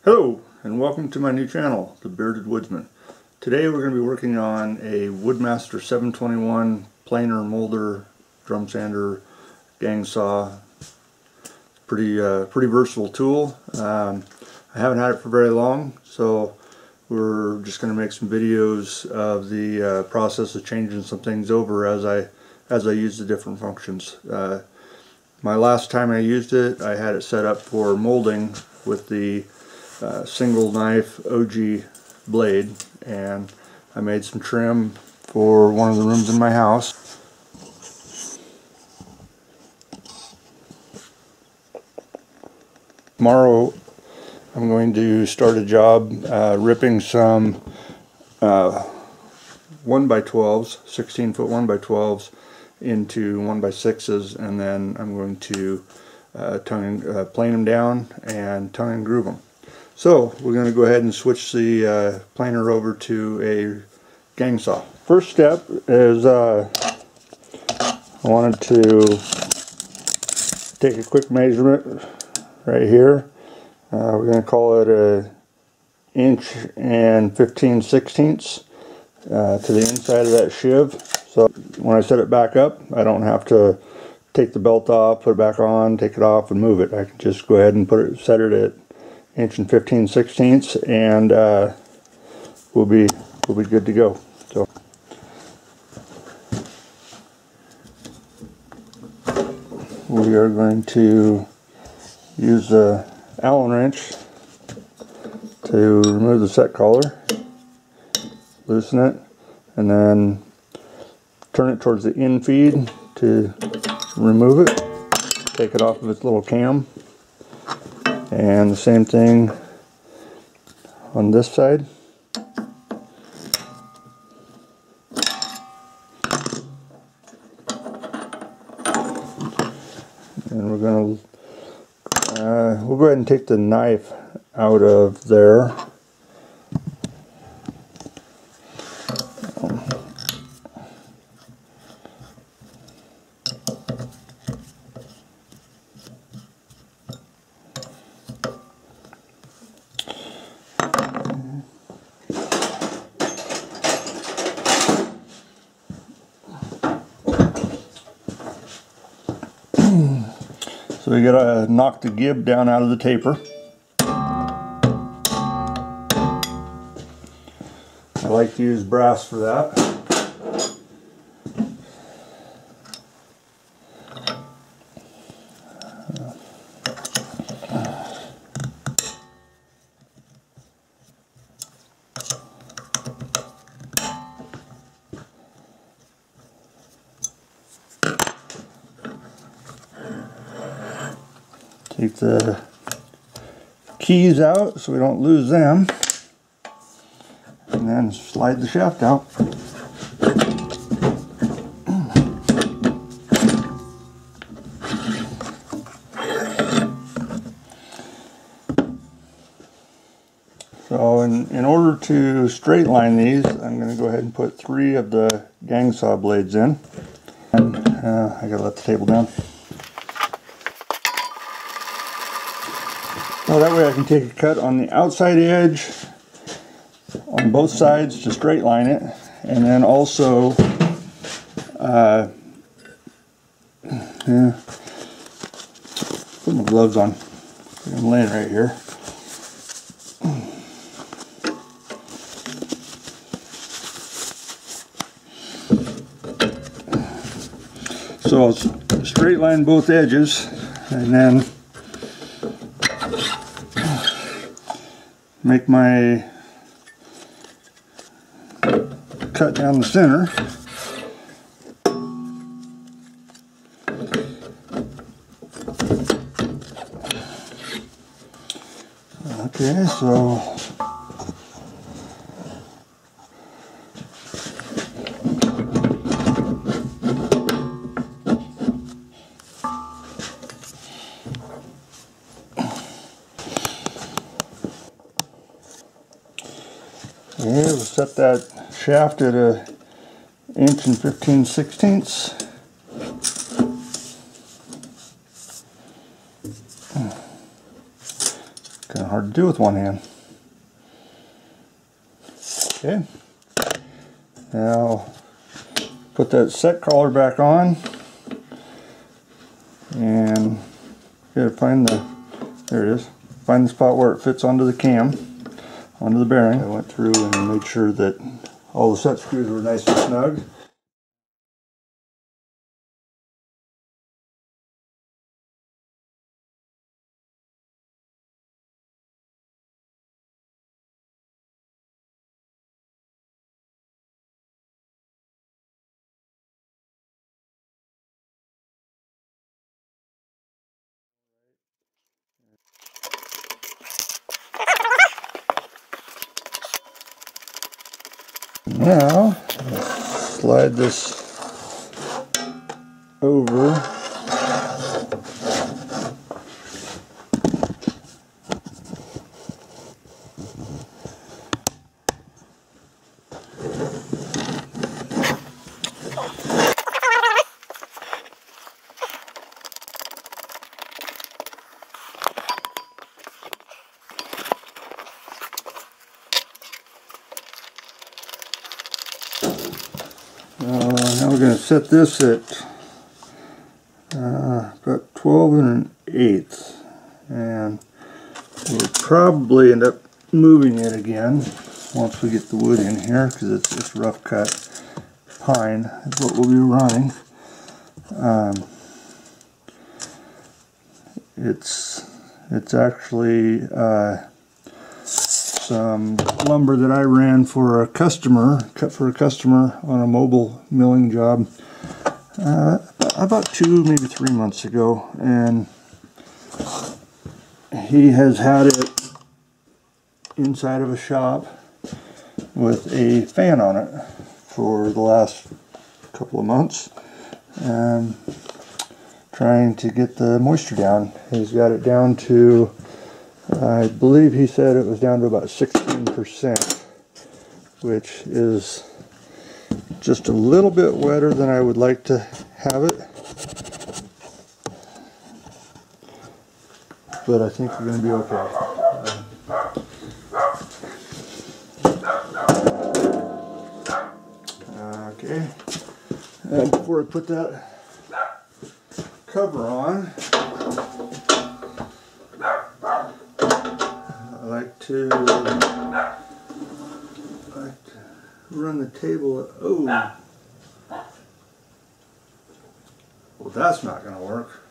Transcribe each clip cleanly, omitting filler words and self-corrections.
Hello and welcome to my new channel, The Bearded Woodsman. Today we're going to be working on a Woodmaster 721 planer molder, drum sander, gang saw. Pretty versatile tool. I haven't had it for very long, so we're just going to make some videos of the process of changing some things over as I use the different functions. My last time I used it, I had it set up for molding with the single knife OG blade, and I made some trim for one of the rooms in my house. Tomorrow I'm going to start a job ripping some 1x12s, 16-foot 1x12s into 1x6s, and then I'm going to plane them down and tongue and groove them. So we're going to go ahead and switch the planer over to a gang saw. First step is I wanted to take a quick measurement right here. We're going to call it a 1 15/16 to the inside of that sheave. So when I set it back up, I don't have to take the belt off, put it back on, take it off, and move it. I can just go ahead and set it at 1 15/16, and we'll be good to go. So we are going to use the Allen wrench to remove the set collar, loosen it, and then turn it towards the in feed to remove it, take it off of its little cam. And the same thing on this side. And we're going to we'll go ahead and take the knife out of there. So we gotta knock the gib down out of the taper. I like to use brass for that. Take the keys out so we don't lose them, and then slide the shaft out. So in order to straight line these, I'm going to go ahead and put 3 of the gang saw blades in, and I gotta let the table down. So that way I can take a cut on the outside edge on both sides to straight line it, and then also put my gloves on. I'm laying right here. So I'll straight line both edges, and then make my cut down the center. Okay, so we'll set that shaft at a 1 15/16. kind of hard to do with one hand. Okay, now put that set collar back on, and gotta find the, there it is, find the spot where it fits onto the cam, onto the bearing. I went through and made sure that all the set screws were nice and snug. Now, slide this over. Now we're going to set this at about 12 1/8, and we'll probably end up moving it again once we get the wood in here, because it's rough cut pine is what we'll be running. It's actually some lumber that I ran for a customer, cut for a customer on a mobile milling job about 2, maybe 3 months ago, and he has had it inside of a shop with a fan on it for the last couple of months, and trying to get the moisture down. He's got it down to, I believe he said it was down to about 16%, which is just a little bit wetter than I would like to have it. But I think we're going to be okay. Okay. And before I put that cover on, I like to run the table. Oh, well, that's not going to work.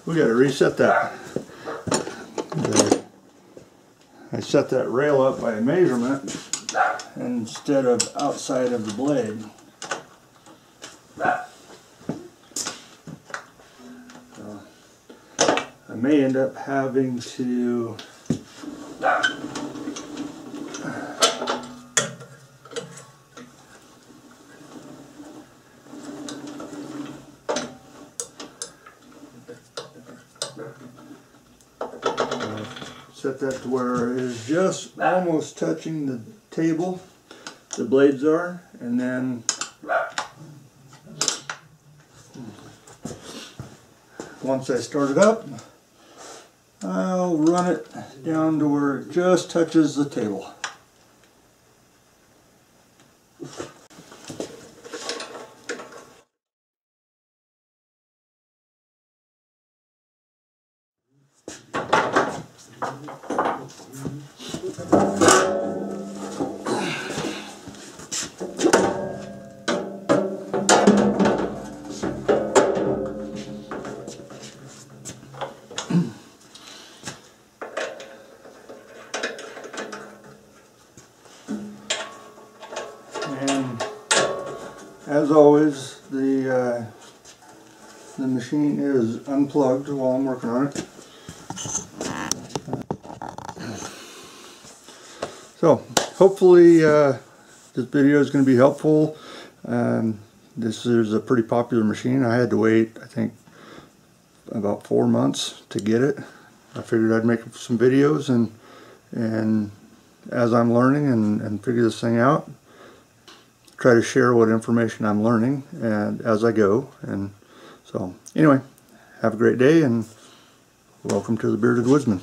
We got to reset that. I set that rail up by measurement instead of outside of the blade. So I may end up having to set that to where it is just almost touching the table, the blades are, and then once I start it up, I'll run it down to where it just touches the table. And as always, the machine is unplugged while I'm working on it. So hopefully this video is going to be helpful. This is a pretty popular machine. I had to wait, I think, about 4 months to get it. I figured I'd make some videos, and as I'm learning and figure this thing out, try to share what information I'm learning and as I go. And so anyway, have a great day, and Welcome to the Bearded Woodsman.